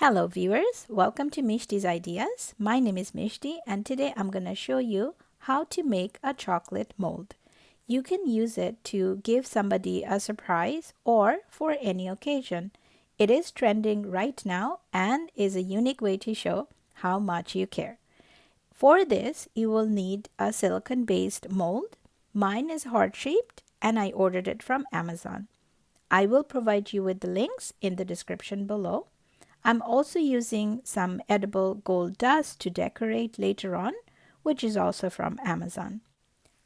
Hello viewers, welcome to Mishti's Ideas. My name is Mishti and today I'm going to show you how to make a chocolate mold. You can use it to give somebody a surprise or for any occasion. It is trending right now and is a unique way to show how much you care. For this, you will need a silicone-based mold. Mine is heart-shaped and I ordered it from Amazon. I will provide you with the links in the description below. I'm also using some edible gold dust to decorate later on, which is also from Amazon.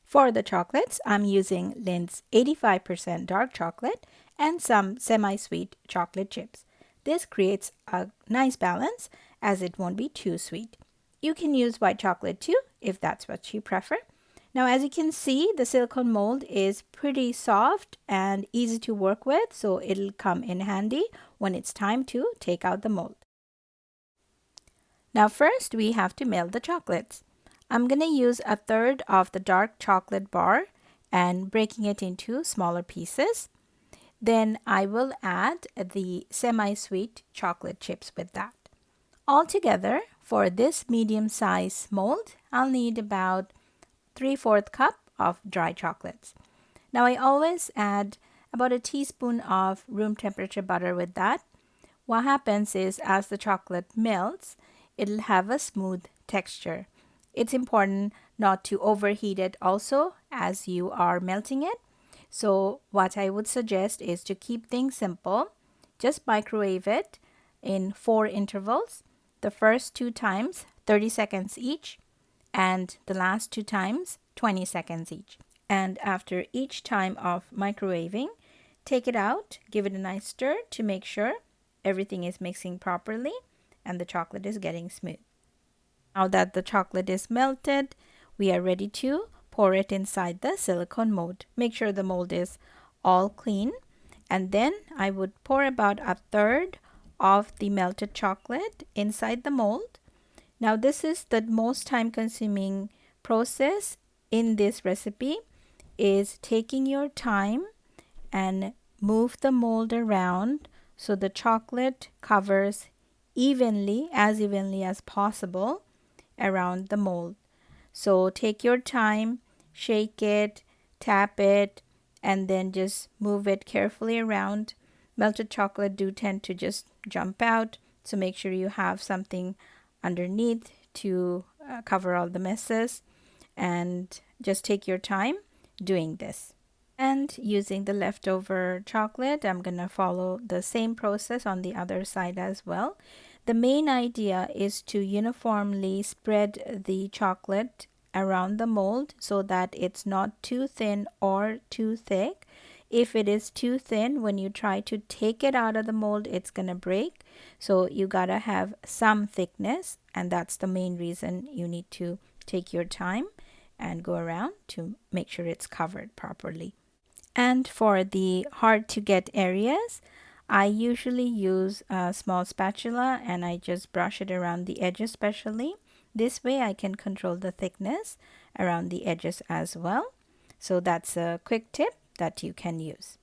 For the chocolates, I'm using Lind's 85% dark chocolate and some semi-sweet chocolate chips. This creates a nice balance as it won't be too sweet. You can use white chocolate too if that's what you prefer. Now, as you can see, the silicone mold is pretty soft and easy to work with, so it'll come in handy when it's time to take out the mold. Now, first we have to melt the chocolates. I'm going to use a third of the dark chocolate bar and breaking it into smaller pieces. Then I will add the semi-sweet chocolate chips with that. Altogether, for this medium-size mold, I'll need about 3/4 cup of dry chocolates. Now I always add about a teaspoon of room temperature butter with that. What happens is as the chocolate melts, it'll have a smooth texture. It's important not to overheat it also as you are melting it. So what I would suggest is to keep things simple. Just microwave it in 4 intervals. The first 2 times, 30 seconds each, and the last 2 times 20 seconds each. And after each time of microwaving, take it out, give it a nice stir to make sure everything is mixing properly and the chocolate is getting smooth. Now that the chocolate is melted, we are ready to pour it inside the silicone mold. Make sure the mold is all clean, and then I would pour about a third of the melted chocolate inside the mold. Now this is the most time consuming process in this recipe, is taking your time and move the mold around so the chocolate covers evenly as possible around the mold. So take your time, shake it, tap it, and then just move it carefully around. Melted chocolate do tend to just jump out, so make sure you have something underneath to cover all the messes, and just take your time doing this. And using the leftover chocolate, I'm gonna follow the same process on the other side as well. The main idea is to uniformly spread the chocolate around the mold so that it's not too thin or too thick. If it is too thin, when you try to take it out of the mold, it's gonna break. So you gotta have some thickness, and that's the main reason you need to take your time and go around to make sure it's covered properly. And for the hard to get areas, I usually use a small spatula and I just brush it around the edges especially. This way I can control the thickness around the edges as well. So that's a quick tip that you can use.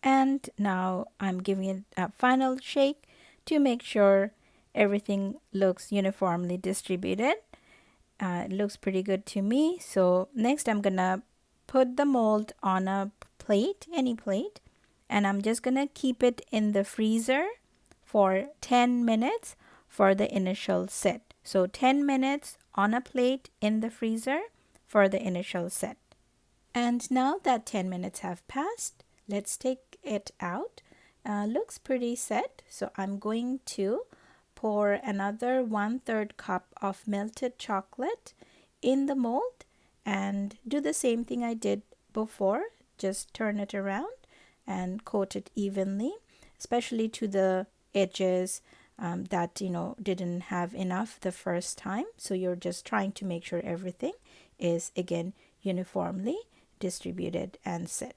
And now I'm giving it a final shake to make sure everything looks uniformly distributed. It looks pretty good to me. So next I'm gonna put the mold on a plate, any plate, and I'm just gonna keep it in the freezer for 10 minutes for the initial set. So 10 minutes on a plate in the freezer for the initial set. And now that 10 minutes have passed, let's take it out. Looks pretty set, so I'm going to pour another 1/3 cup of melted chocolate in the mold and do the same thing I did before. Just turn it around and coat it evenly, especially to the edges that didn't have enough the first time. So you're just trying to make sure everything is again uniformly distributed and set.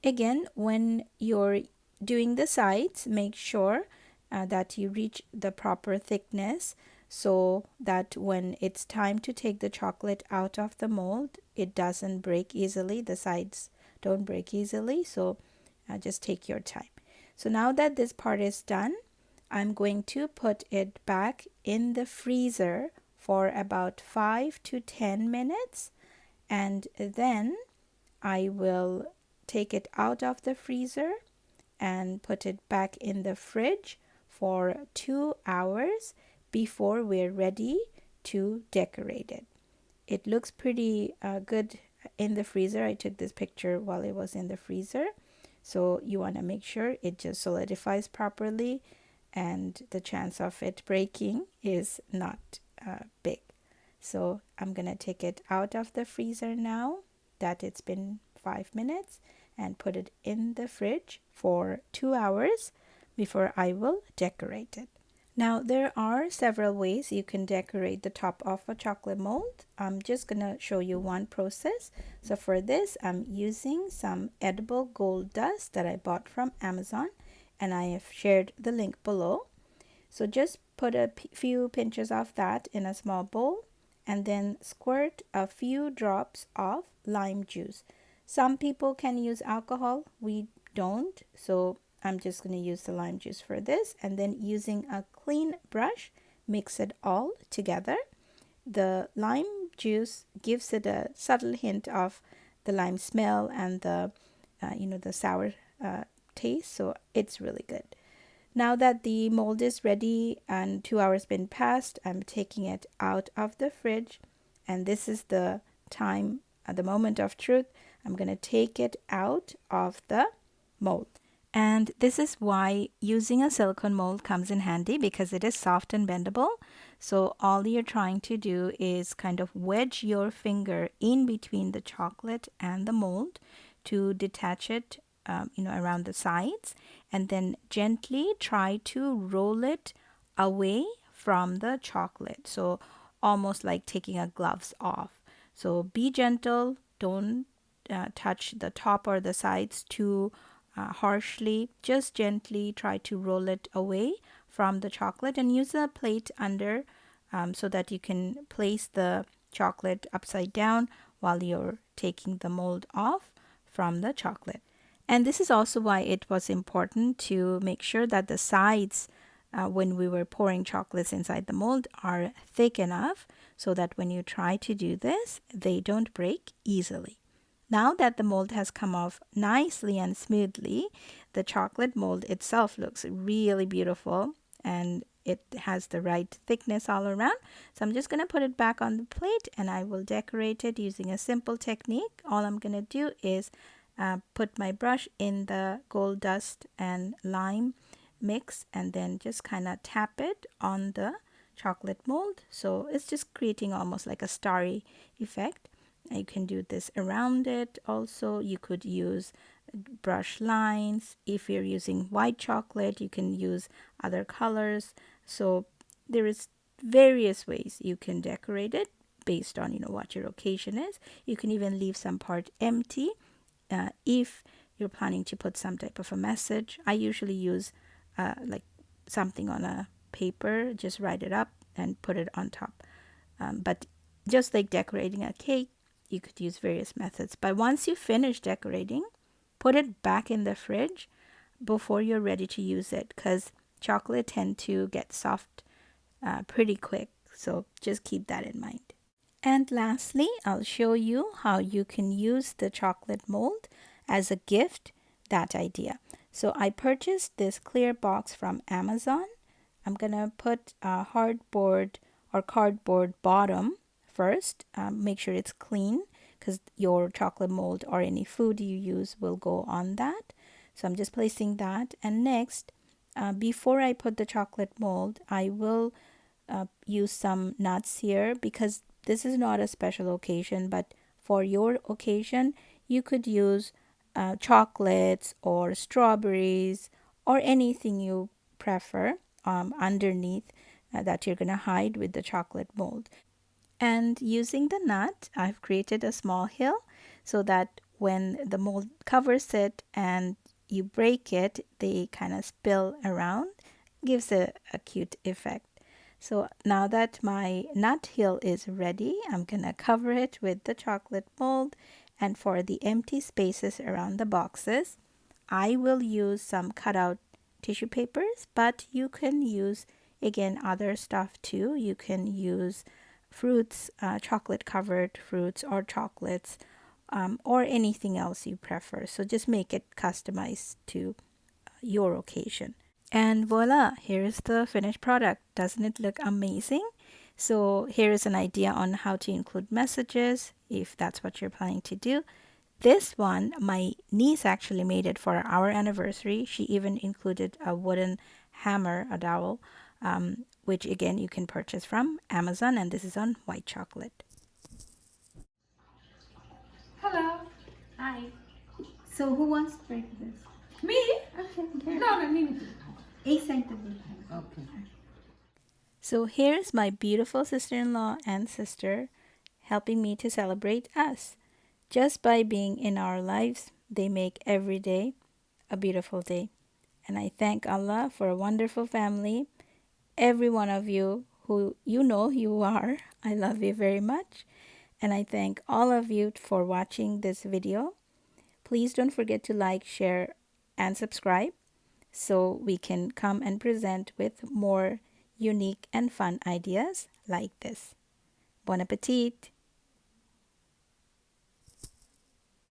Again, when you're doing the sides, make sure that you reach the proper thickness so that when it's time to take the chocolate out of the mold, it doesn't break easily. The sides don't break easily, so just take your time. So now that this part is done, I'm going to put it back in the freezer for about 5 to 10 minutes, and then I will take it out of the freezer and put it back in the fridge for 2 hours before we're ready to decorate it. It looks pretty good in the freezer. I took this picture while it was in the freezer. So you want to make sure it just solidifies properly and the chance of it breaking is not big. So I'm going to take it out of the freezer now that it's been 5 minutes and put it in the fridge for 2 hours before I will decorate it. Now there are several ways you can decorate the top of a chocolate mold. I'm just going to show you one process. So for this I'm using some edible gold dust that I bought from Amazon, and I have shared the link below. So just put a few pinches of that in a small bowl and then squirt a few drops of lime juice. Some people can use alcohol, we don't, so I'm just going to use the lime juice for this, and then using a clean brush mix it all together. The lime juice gives it a subtle hint of the lime smell and the the sour taste, so it's really good. Now that the mold is ready and 2 hours been passed, I'm taking it out of the fridge, and this is the time, the moment of truth. I'm going to take it out of the mold. And this is why using a silicone mold comes in handy, because it is soft and bendable. So all you're trying to do is kind of wedge your finger in between the chocolate and the mold to detach it around the sides, and then gently try to roll it away from the chocolate. So almost like taking a gloves off. So be gentle, don't touch the top or the sides too harshly. Just gently try to roll it away from the chocolate, and use a plate under so that you can place the chocolate upside down while you're taking the mold off from the chocolate. And this is also why it was important to make sure that the sides, when we were pouring chocolates inside the mold, are thick enough so that when you try to do this, they don't break easily. Now that the mold has come off nicely and smoothly, the chocolate mold itself looks really beautiful, and it has the right thickness all around. So I'm just going to put it back on the plate, and I will decorate it using a simple technique. All I'm going to do is put my brush in the gold dust and lime mix, and then just kind of tap it on the chocolate mold. So it's just creating almost like a starry effect. You can do this around it also. You could use brush lines. If you're using white chocolate, you can use other colors. So there is various ways you can decorate it based on what your occasion is. You can even leave some part empty if you're planning to put some type of a message. I usually use like something on a paper, just write it up and put it on top. But just like decorating a cake, you could use various methods. But once you finish decorating, put it back in the fridge before you're ready to use it, because chocolate tend to get soft pretty quick. So just keep that in mind. And lastly, I'll show you how you can use the chocolate mold as a gift, that idea. So I purchased this clear box from Amazon. I'm going to put a hardboard or cardboard bottom first. Make sure it's clean, because your chocolate mold or any food you use will go on that. So I'm just placing that. And next, before I put the chocolate mold, I will use some nuts here, because this is not a special occasion, but for your occasion, you could use chocolates or strawberries or anything you prefer underneath that you're going to hide with the chocolate mold. And using the nut, I've created a small hill so that when the mold covers it and you break it, they kind of spill around. Gives a cute effect. So now that my nut hill is ready, I'm going to cover it with the chocolate mold. And for the empty spaces around the boxes, I will use some cutout tissue papers, but you can use again other stuff too. You can use fruits, chocolate covered fruits or chocolates, or anything else you prefer. So just make it customized to your occasion. And voila, here is the finished product. Doesn't it look amazing? So here is an idea on how to include messages if that's what you're planning to do. This one, my niece actually made it for our anniversary. She even included a wooden hammer, a dowel, which again you can purchase from Amazon, and this is on white chocolate. Hello. Hi. So who wants to break this? Me? Okay. No, me. Excitable. Okay. So here's my beautiful sister-in-law and sister helping me to celebrate us. Just by being in our lives, they make every day a beautiful day. And I thank Allah for a wonderful family. Every one of you who you know you are, I love you very much. And I thank all of you for watching this video. Please don't forget to like, share, and subscribe so we can come and present with more unique and fun ideas like this. Bon appetit!